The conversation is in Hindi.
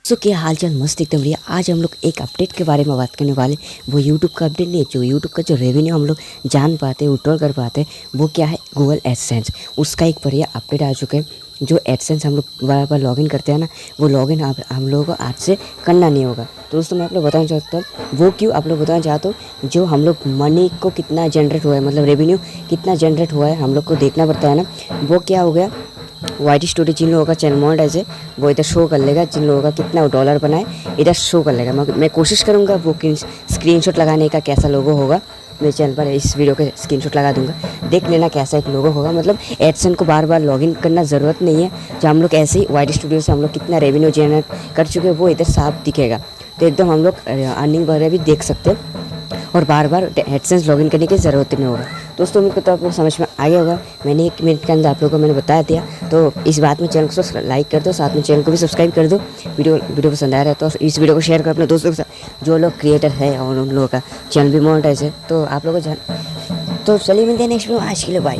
सो क्या हाल चाल, मस्त एकदम बढ़िया। आज हम लोग एक अपडेट के बारे में बात करने वाले। वो यूट्यूब का अपडेट नहीं है, जो यूट्यूब का जो रेवेन्यू हम लोग जान पाते हैं, विड्रॉल कर पाते हैं, वो क्या है, गूगल एडसेंस। उसका एक बढ़िया अपडेट आ चुका है। जो एडसेंस हम लोग बार बार लॉगिन करते हैं ना, वो लॉगिन हम लोगों को आज से करना नहीं होगा। तो दोस्तों मैं आप लोग बताना चाहता हूँ वो क्यों, आप लोग बताना चाहता हूँ। जो हम लोग मनी को कितना जनरेट हुआ है, मतलब रेवेन्यू कितना जनरेट हुआ है, हम लोग को देखना पड़ता है ना। वो क्या हो गया, वाई टी स्टोरी जिन लोगों का चैनल मोनेटाइज है वो इधर शो कर लेगा। जिन लोगों का कितना डॉलर बनाए इधर शो कर लेगा। मैं कोशिश करूँगा वो स्क्रीनशॉट लगाने का, कैसा लोगो होगा मेरे चैनल पर। इस वीडियो के स्क्रीनशॉट लगा दूंगा, देख लेना कैसा एक लोगो होगा। मतलब एडसेंस को बार बार लॉगिन करना ज़रूरत नहीं है। जो हम लोग ऐसे ही वाई टी स्टूडियो से हम लोग कितना रेवेन्यू जनरेट कर चुके हैं वो इधर साफ दिखेगा। तो एकदम हम लोग अर्निंग वगैरह भी देख सकते हैं और बार बार एडसेंस लॉगिन करने की ज़रूरत नहीं होगा। दोस्तों उम्मीद करता हूँ आप लोग समझ में आ गया होगा। मैंने 1 मिनट के अंदर आप लोगों को मैंने बता दिया। तो इस बात में चैनल को लाइक कर दो, साथ में चैनल को भी सब्सक्राइब कर दो। वीडियो पसंद आया है तो इस वीडियो को शेयर करो अपने दोस्तों के साथ, जो लोग क्रिएटर है और उन लोगों का चैनल भी मोनेटाइज है। तो आप लोगों को तो चलिए मिलते हैं नेक्स्ट वीडियो। आज के लिए बाय।